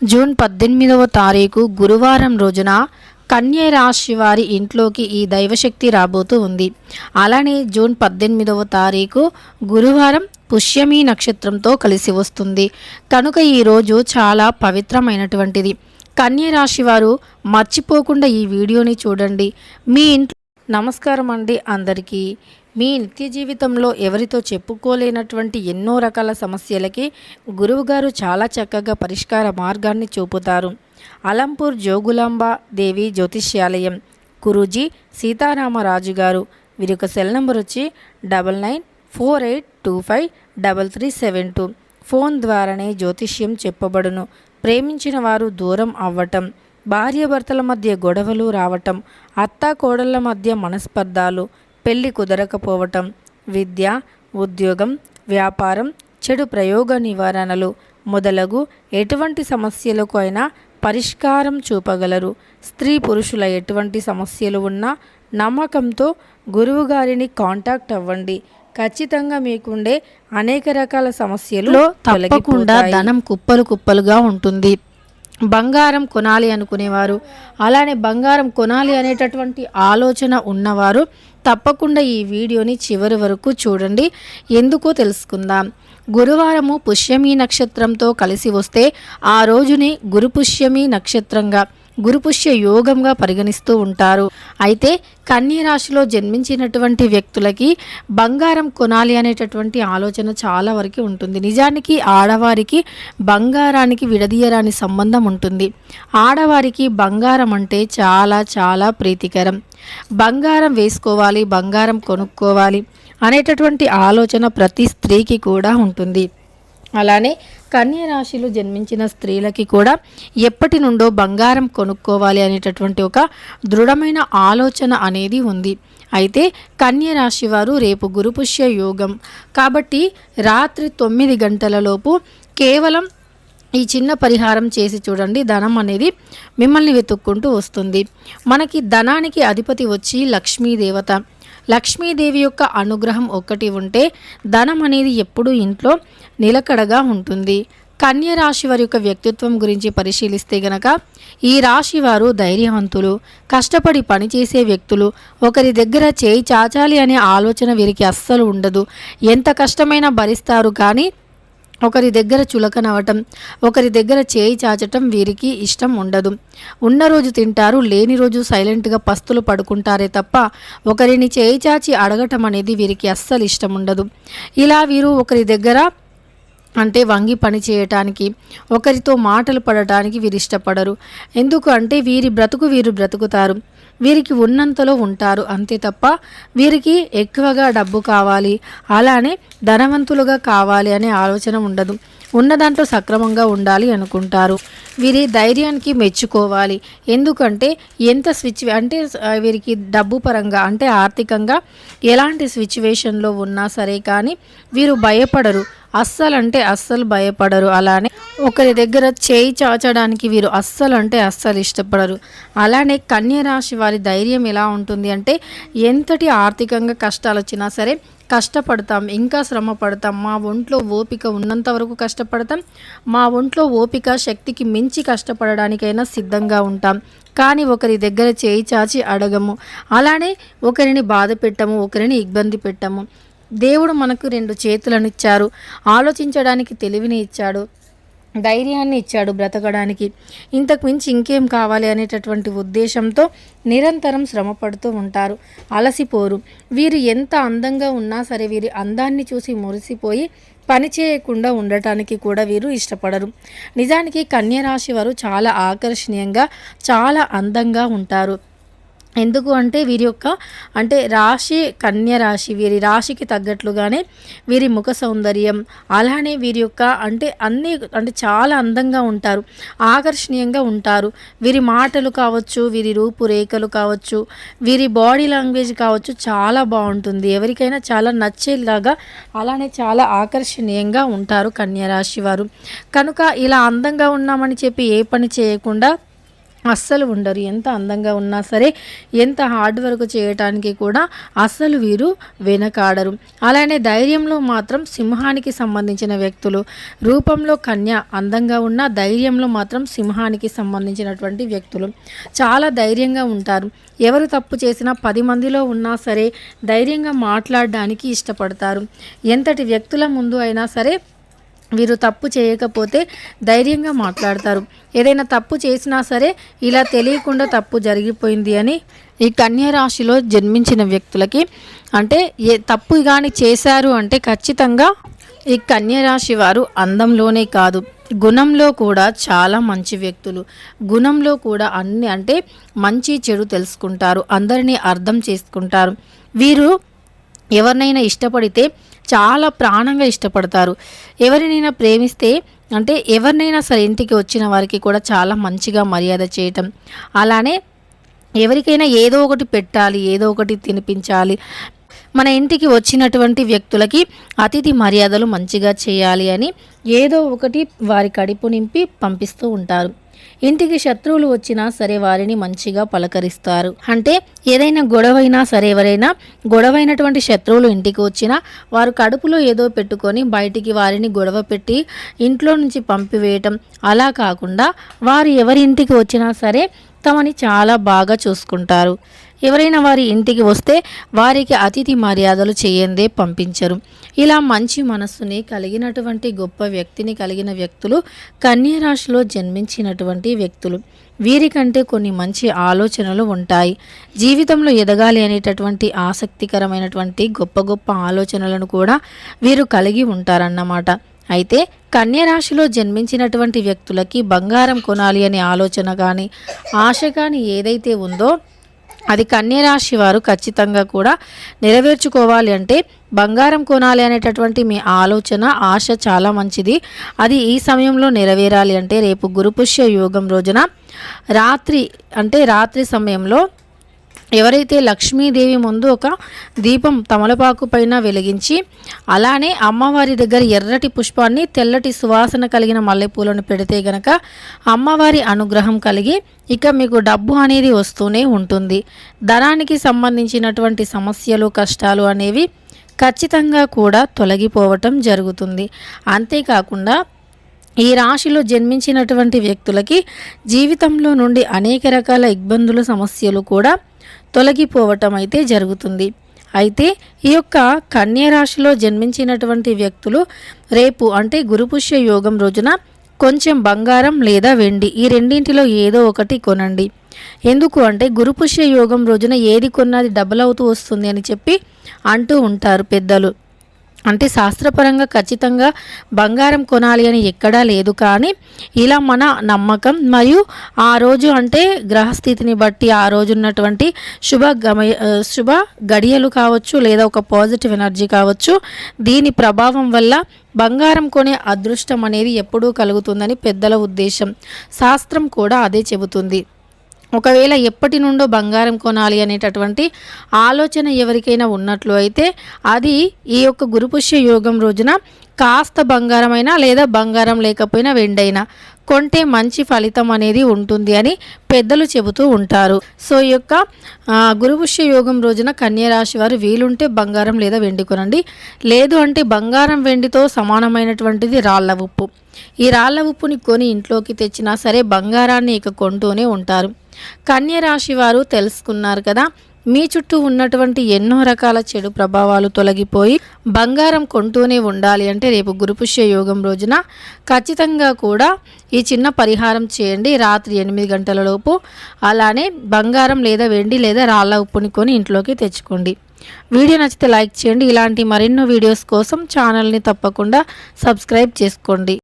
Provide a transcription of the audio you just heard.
June 18వ తారీఖు గురువారం రోజున కన్య రాశి వారి ఇంట్లోకి ఈ దైవశక్తి రాబోతూ ఉంది. అలానే జూన్ 18వ తారీఖు గురువారం పుష్యమి నక్షత్రంతో కలిసి వస్తుంది కనుక ఈరోజు చాలా పవిత్రమైనటువంటిది. కన్య రాశి వారు మర్చిపోకుండా ఈ వీడియోని చూడండి. మీ ఇంట్లో నమస్కారం అండి అందరికీ. మీ నిత్య జీవితంలో ఎవరితో చెప్పుకోలేనటువంటి ఎన్నో రకాల సమస్యలకి గురువుగారు చాలా చక్కగా పరిష్కార మార్గాన్ని చూపుతారు. అలంపూర్ జోగులాంబ దేవి జ్యోతిష్యాలయం గురూజీ సీతారామరాజు గారు. వీరి యొక్క సెల్ నెంబర్ వచ్చి 9948253372. ఫోన్ ద్వారానే జ్యోతిష్యం చెప్పబడును. ప్రేమించిన వారు దూరం అవ్వటం, భార్యాభర్తల మధ్య గొడవలు రావటం, అత్తా కోడళ్ల మధ్య మనస్పర్ధాలు, పెళ్లి కుదరకపోవటం, విద్య, ఉద్యోగం, వ్యాపారం, చెడు ప్రయోగ నివారణలు మొదలగు ఎటువంటి సమస్యలకు అయినా పరిష్కారం చూపగలరు. స్త్రీ పురుషుల ఎటువంటి సమస్యలు ఉన్నా నమ్మకంతో గురువుగారిని కాంటాక్ట్ అవ్వండి. ఖచ్చితంగా మీకుండే అనేక రకాల సమస్యలు తప్పకుండా ధనం కుప్పలు కుప్పలుగా ఉంటుంది. బంగారం కొనాలి అనుకునేవారు, అలానే బంగారం కొనాలి అనేటటువంటి ఆలోచన ఉన్నవారు తప్పకుండా ఈ వీడియోని చివరి వరకు చూడండి. ఎందుకో తెలుసుకుందాం. గురువారము పుష్యమి నక్షత్రంతో కలిసి వస్తే ఆ రోజుని గురుపుష్యమి నక్షత్రంగా, గురుపుష్య యోగంగా పరిగణిస్తూ ఉంటారు. అయితే కన్య రాశిలో జన్మించినటువంటి వ్యక్తులకి బంగారం కొనాలి అనేటటువంటి ఆలోచన చాలా వరకు ఉంటుంది. నిజానికి ఆడవారికి బంగారానికి విడదీయరాని సంబంధం ఉంటుంది. ఆడవారికి బంగారం అంటే చాలా చాలా ప్రీతికరం. బంగారం వేసుకోవాలి, బంగారం కొనుక్కోవాలి అనేటటువంటి ఆలోచన ప్రతి స్త్రీకి కూడా ఉంటుంది. అలానే కన్య రాశిలో జన్మించిన స్త్రీలకి కూడా ఎప్పటి నుండో బంగారం కొనుక్కోవాలి అనేటటువంటి ఒక దృఢమైన ఆలోచన అనేది ఉంది. అయితే కన్య రాశి వారు రేపు గురుపుష్య యోగం కాబట్టి రాత్రి 9 గంటలలోపు కేవలం ఈ చిన్న పరిహారం చేసి చూడండి. ధనం అనేది మిమ్మల్ని వెతుక్కుంటూ వస్తుంది. మనకి ధనానికి అధిపతి వచ్చి లక్ష్మీదేవత. లక్ష్మీదేవి యొక్క అనుగ్రహం ఒక్కటి ఉంటే ధనం అనేది ఎప్పుడూ ఇంట్లో నిలకడగా ఉంటుంది. కన్య రాశి వారి యొక్క వ్యక్తిత్వం గురించి పరిశీలిస్తే గనక ఈ రాశి వారు ధైర్యవంతులు, కష్టపడి పనిచేసే వ్యక్తులు, ఒకరి దగ్గర చేయి చాచాలి అనే ఆలోచన వీరికి అస్సలు ఉండదు. ఎంత కష్టమైనా భరిస్తారు, కానీ ఒకరి దగ్గర చులకనవటం, ఒకరి దగ్గర చేయి చాచటం వీరికి ఇష్టం ఉండదు. ఉన్న రోజు తింటారు, లేని రోజు సైలెంట్గా పస్తులు పడుకుంటారే తప్ప ఒకరిని చేయి చాచి అడగటం అనేది వీరికి అస్సలు ఇష్టం ఉండదు. ఇలా వీరు ఒకరి దగ్గర అంటే వంగి పని చేయటానికి, ఒకరితో మాటలు పడటానికి వీరు ఇష్టపడరు. ఎందుకు అంటే వీరి బ్రతుకు వీరు బ్రతుకుతారు, వీరికి ఉన్నంతలో ఉంటారు అంతే తప్ప వీరికి ఎక్కువగా డబ్బు కావాలి, అలానే ధనవంతులుగా కావాలి అనే ఆలోచన ఉండదు. ఉన్న దాంట్లో సక్రమంగా ఉండాలి అనుకుంటారు. వీరి ధైర్యానికి మెచ్చుకోవాలి. ఎందుకంటే ఎంత అంటే వీరికి డబ్బు పరంగా అంటే ఆర్థికంగా ఎలాంటి సిచ్యువేషన్లో ఉన్నా సరే కానీ వీరు భయపడరు. అస్సలు భయపడరు. అలానే ఒకరి దగ్గర చేయి చాచడానికి వీరు అస్సలు ఇష్టపడరు. అలానే కన్య రాశి వారి ధైర్యం ఎలా ఉంటుంది అంటే ఎంతటి ఆర్థికంగా కష్టాలు వచ్చినా సరే కష్టపడతాం, ఇంకా శ్రమ పడతాం, మా ఒంట్లో ఓపిక ఉన్నంత వరకు కష్టపడతాం, మా ఒంట్లో ఓపిక శక్తికి మించి కష్టపడడానికైనా సిద్ధంగా ఉంటాం, కానీ ఒకరి దగ్గర చేయి చాచి అడగము, అలానే ఒకరిని బాధ పెట్టము, ఒకరిని ఇబ్బంది పెట్టము. దేవుడు మనకు 2 చేతులను ఇచ్చారు, ఆలోచించడానికి తెలివిని ఇచ్చాడు, ధైర్యాన్ని ఇచ్చాడు బ్రతకడానికి. ఇంతకు మించి ఇంకేం కావాలి అనేటటువంటి ఉద్దేశంతో నిరంతరం శ్రమ పడుతూ ఉంటారు, అలసిపోరు. వీరు ఎంత అందంగా ఉన్నా సరే వీరి అందాన్ని చూసి మురిసిపోయి పని చేయకుండా ఉండటానికి కూడా వీరు ఇష్టపడరు. నిజానికి కన్య రాశి వారు చాలా ఆకర్షణీయంగా, చాలా అందంగా ఉంటారు. ఎందుకు అంటే వీరి యొక్క అంటే రాశి కన్య రాశి, వీరి రాశికి తగ్గట్లుగానే వీరి ముఖ సౌందర్యం, అలానే వీరి యొక్క అంటే అన్నీ అంటే చాలా అందంగా ఉంటారు, ఆకర్షణీయంగా ఉంటారు. వీరి మాటలు కావచ్చు, వీరి రూపురేఖలు కావచ్చు, వీరి బాడీ లాంగ్వేజ్ కావచ్చు చాలా బాగుంటుంది. ఎవరికైనా చాలా నచ్చేలాగా అలానే చాలా ఆకర్షణీయంగా ఉంటారు కన్య రాశి వారు. కనుక ఇలా అందంగా ఉన్నామని చెప్పి ఏ పని చేయకుండా అస్సలు ఉండరు. ఎంత అందంగా ఉన్నా సరే, ఎంత హార్డ్ వర్క్ చేయటానికి కూడా అస్సలు వీరు వెనకాడరు. అలానే ధైర్యంలో మాత్రం సింహానికి సంబంధించిన వ్యక్తులు. రూపంలో కన్య అందంగా ఉన్న, ధైర్యంలో మాత్రం సింహానికి సంబంధించినటువంటి వ్యక్తులు. చాలా ధైర్యంగా ఉంటారు. ఎవరు తప్పు చేసినా 10 మందిలో ఉన్నా సరే ధైర్యంగా మాట్లాడడానికి ఇష్టపడతారు. ఎంతటి వ్యక్తుల ముందు అయినా సరే వీరు తప్పు చేయకపోతే ధైర్యంగా మాట్లాడతారు. ఏదైనా తప్పు చేసినా సరే ఇలా తెలియకుండా తప్పు జరిగిపోయింది అని ఈ కన్య రాశిలో జన్మించిన వ్యక్తులకి అంటే తప్పు కానీ చేశారు అంటే ఖచ్చితంగా ఈ కన్య రాశి వారు అందంలోనే కాదు, గుణంలో కూడా చాలా మంచి వ్యక్తులు. గుణంలో కూడా అన్ని అంటే మంచి చెడు తెలుసుకుంటారు, అందరినీ అర్థం చేసుకుంటారు. వీరు ఎవరినైనా ఇష్టపడితే చాలా ప్రాణంగా ఇష్టపడతారు. ఎవరినైనా ప్రేమిస్తే అంటే ఎవరినైనా సరే ఇంటికి వచ్చిన వారికి కూడా చాలా మంచిగా మర్యాద చేయటం, అలానే ఎవరికైనా ఏదో ఒకటి పెట్టాలి, ఏదో ఒకటి తినిపించాలి, మన ఇంటికి వచ్చినటువంటి వ్యక్తులకి అతిథి మర్యాదలు మంచిగా చేయాలి అని ఏదో ఒకటి వారి కడుపు నింపి పంపిస్తూ ఉంటారు. ఇంటికి శత్రువులు వచ్చినా సరే వారిని మంచిగా పలకరిస్తారు. అంటే ఏదైనా గొడవైనా సరే, ఎవరైనా గొడవైనటువంటి శత్రువులు ఇంటికి వచ్చినా వారు కడుపులో ఏదో పెట్టుకొని బయటికి వారిని గొడవ పెట్టి ఇంట్లో నుంచి పంపివేయటం అలా కాకుండా వారు ఎవరి ఇంటికి వచ్చినా సరే తమని చాలా బాగా చూసుకుంటారు. ఎవరైనా వారి ఇంటికి వస్తే వారికి అతిథి మర్యాదలు చేయందే పంపించరు. ఇలా మంచి మనస్సుని కలిగినటువంటి గొప్ప వ్యక్తిని కలిగిన వ్యక్తులు కన్య రాశిలో జన్మించినటువంటి వ్యక్తులు. వీరికంటే కొన్ని మంచి ఆలోచనలు ఉంటాయి. జీవితంలో ఎదగాలి అనేటటువంటి ఆసక్తికరమైనటువంటి గొప్ప గొప్ప ఆలోచనలను కూడా వీరు కలిగి ఉంటారన్నమాట. అయితే కన్య రాశిలో జన్మించినటువంటి వ్యక్తులకి బంగారం కొనాలి అనే ఆలోచన కానీ ఆశ కానీ ఏదైతే ఉందో అది కన్య రాశి వారు ఖచ్చితంగా కూడా నెరవేర్చుకోవాలి. అంటే బంగారం కొనాలి అనేటటువంటి మీ ఆలోచన ఆశ చాలా మంచిది. అది ఈ సమయంలో నెరవేరాలి అంటే రేపు గురుపుష్య యోగం రోజున రాత్రి సమయంలో ఎవరైతే లక్ష్మీదేవి ముందు ఒక దీపం తమలపాకు పైన వెలిగించి అలానే అమ్మవారి దగ్గర ఎర్రటి పుష్పాన్ని తెల్లటి సువాసన కలిగిన మల్లెపూలను పెడితే గనక అమ్మవారి అనుగ్రహం కలిగి ఇక మీకు డబ్బు అనేది వస్తూనే ఉంటుంది. ధనానికి సంబంధించినటువంటి సమస్యలు కష్టాలు అనేవి ఖచ్చితంగా కూడా తొలగిపోవటం జరుగుతుంది. అంతేకాకుండా ఈ రాశిలో జన్మించినటువంటి వ్యక్తులకి జీవితంలో నుండి అనేక రకాల ఇబ్బందులు సమస్యలు కూడా తొలగిపోవటం అయితే జరుగుతుంది. అయితే ఈ యొక్క కన్య రాశిలో జన్మించినటువంటి వ్యక్తులు రేపు అంటే గురుపుష్య యోగం రోజున కొంచెం బంగారం లేదా వెండి ఈ రెండింటిలో ఏదో ఒకటి కొనండి. ఎందుకు అంటే గురుపుష్య యోగం రోజున ఏది కొన్నది డబల్ అవుతూ వస్తుంది అని చెప్పి అంటూ ఉంటారు పెద్దలు. అంటే శాస్త్రపరంగా ఖచ్చితంగా బంగారం కొనాలి అని ఎక్కడా లేదు, కానీ ఇలా మన నమ్మకం మరియు ఆ రోజు అంటే గ్రహస్థితిని బట్టి ఆ రోజు ఉన్నటువంటి శుభ గడియలు కావచ్చు లేదా ఒక పాజిటివ్ ఎనర్జీ కావచ్చు, దీని ప్రభావం వల్ల బంగారం కొనే అదృష్టం అనేది ఎప్పుడూ కలుగుతుందని పెద్దల ఉద్దేశం. శాస్త్రం కూడా అదే చెబుతుంది. ఒకవేళ ఎప్పటి నుండో బంగారం కొనాలి అనేటటువంటి ఆలోచన ఎవరికైనా ఉన్నట్లు అయితే అది ఈ యొక్క గురుపుష్య యోగం రోజున కాస్త బంగారమైనా లేదా బంగారం లేకపోయినా వెండైనా కొంటే మంచి ఫలితం అనేది ఉంటుంది అని పెద్దలు చెబుతూ ఉంటారు. సో ఈ యొక్క గురుపుష్య యోగం రోజున కన్య రాశి వారు వీలుంటే బంగారం లేదా వెండి కొనండి. లేదు అంటే బంగారం వెండితో సమానమైనటువంటిది రాళ్ల ఉప్పు. ఈ రాళ్ల ఉప్పుని కొని ఇంట్లోకి తెచ్చినా సరే బంగారాన్ని ఇక కొంటూనే ఉంటారు. కన్య రాశి వారు తెలుసుకున్నారు కదా, మీ చుట్టూ ఉన్నటువంటి ఎన్నో రకాల చెడు ప్రభావాలు తొలగిపోయి బంగారం కొంటూనే ఉండాలి అంటే రేపు గురుపుష్య యోగం రోజున ఖచ్చితంగా కూడా ఈ చిన్న పరిహారం చేయండి. రాత్రి 8 గంటల లోపు అలానే బంగారం లేదా వెండి లేదా రాళ్ల ఉప్పుని కొని ఇంట్లోకి తెచ్చుకోండి. వీడియో నచ్చితే లైక్ చేయండి. ఇలాంటి మరెన్నో వీడియోస్ కోసం ఛానల్ని తప్పకుండా సబ్స్క్రైబ్ చేసుకోండి.